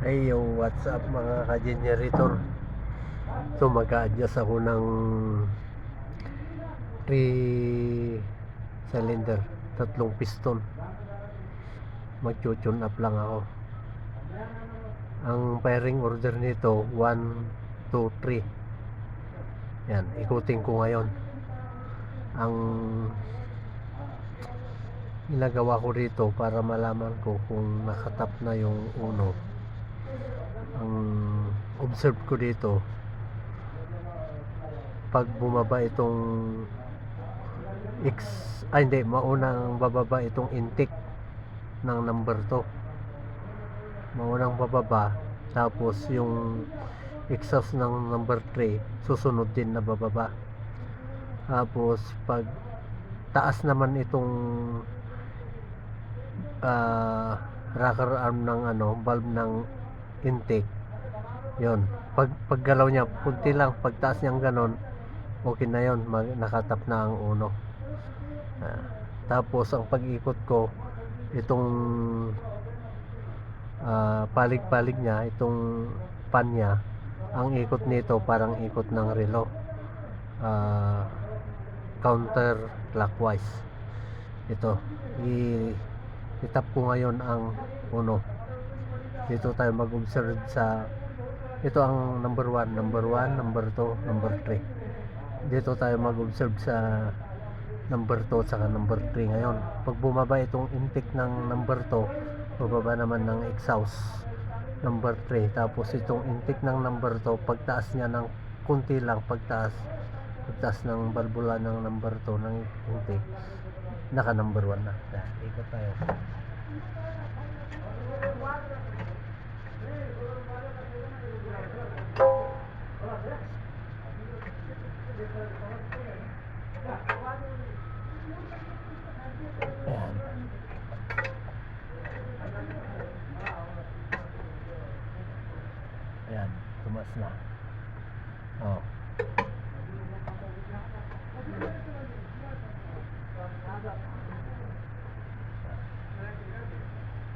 Ay yo, what's up mga ka-generator. So mag-a-adjust ako ng 3 cylinder, tatlong piston. Mag-tune up lang ako. Ang firing order nito 1, 2, 3. Yan, ikutin ko ngayon. Ang ginagawa ko rito para malaman ko kung nakatap na yung uno. Ang observe ko dito, pag bumaba itong maunang bababa itong intake ng number 2, maunang bababa, tapos yung exhaust ng number 3 susunod din na bababa. Tapos pag taas naman itong rocker arm ng valve ng intake, yon, paggalaw niya kunti lang, pagtaas niyang ganon, okay na yon, nakatap na ang uno. Tapos ang pag-ikot ko, itong palig-palig niya, itong pan niya, ang ikot nito parang ikot ng relo, counter clockwise. Ito, itap ko ngayon ang uno. Dito tayo mag-observe sa ito ang number 1, number 2, number 3. Dito tayo mag-observe sa number 2 at saka number 3 ngayon. Pag bumaba itong intake ng number 2, bababa naman ng exhaust number 3. Tapos itong intake ng number 2, pagtaas niya ng kunti lang, pagtaas ng valvula ng number 2 ng intake, naka number 1 na. Ikot tayo. Ayan. Ayan, tumas na. Oh.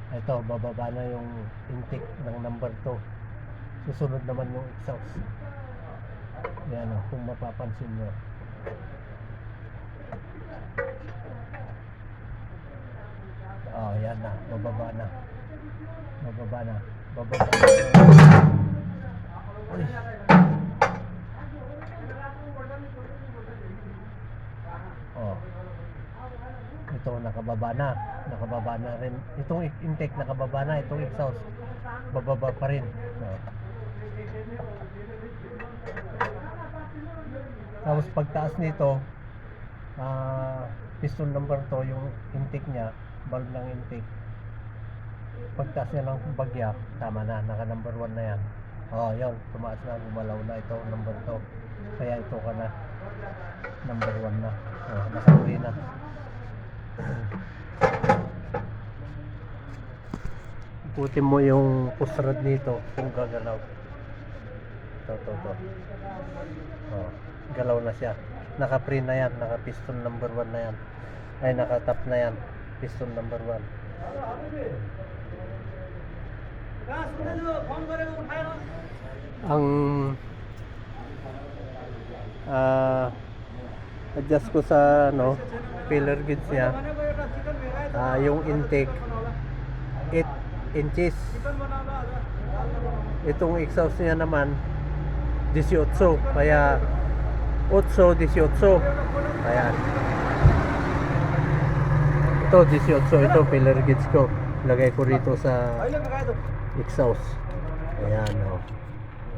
Ito, bababa na yung intake ng number 2. Susunod naman yung exhaust. Yan o, kung mapapansin nyo. Oh, yan na, bababa na. Bababa na. Uy. Oh. Ito nakababa na rin. Itong intake nakababa na, itong exhaust bababa pa rin. Oh. Tapos pagtaas nito, piston number 2, yung intake niya, valve ng intake, pagtaas niya ng bagya, tama na, naka number 1 na yan. Oh, yun, tumaas na, gumalaw na ito, number 2. Kaya ito ka na, number 1 na. Oh, naka-3 na. Ikutin mo yung push rod nito kung gagalaw. Ito. Oh, galaw na siya. Naka-pre na yan, naka-piston number 1 na yan. Ay, naka-top na yan, piston number 1. Ang adjust ko sa filler gauge niya, yung intake 8 inches, itong exhaust niya naman 18, kaya 8, 18. Ayan, ito 18, ito filler gauge ko, lagay ko rito sa exhaust. Ayan,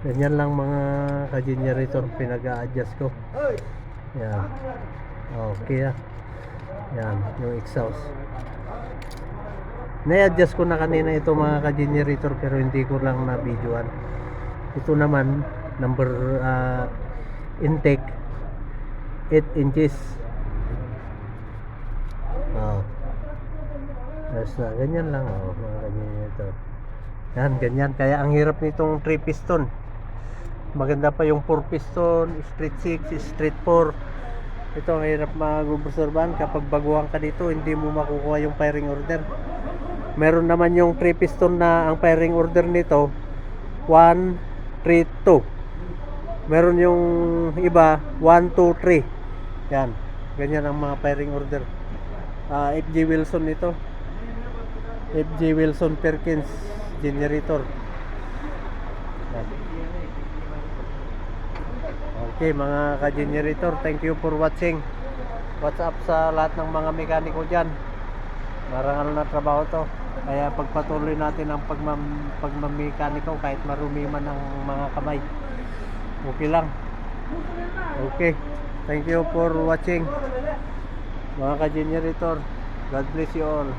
ganyan lang mga ka-generator, pinag-a-adjust ko. Ayan, okay. Ayan, yung exhaust na-adjust ko na kanina ito mga ka-generator, pero hindi ko lang na-videoan. Ito naman number intake 8 inches. Ganyan lang mga ka-generator. Yan, ganyan. Kaya ang hirap nitong 3 piston. Maganda pa yung 4 piston, straight 6, straight 4. Ito ang hirap mag-obserban. Kapag baguhan ka dito, hindi mo makukuha yung firing order. Meron naman yung 3 piston na ang firing order nito 1, 3, 2. Meron yung iba 1, 2, 3. Yan. Ganyan ang mga firing order. FG Wilson ito. FG Wilson Perkins generator. Yan. Okay mga ka-generator, thank you for watching. What's up sa lahat ng mga mekaniko dyan. Marangal na trabaho to. Kaya pagpatuloy natin ang pagmamekaniko kahit marumi man ang mga kamay. Okay lang. Okay. Thank you for watching. Mga ka-generator, God bless you all.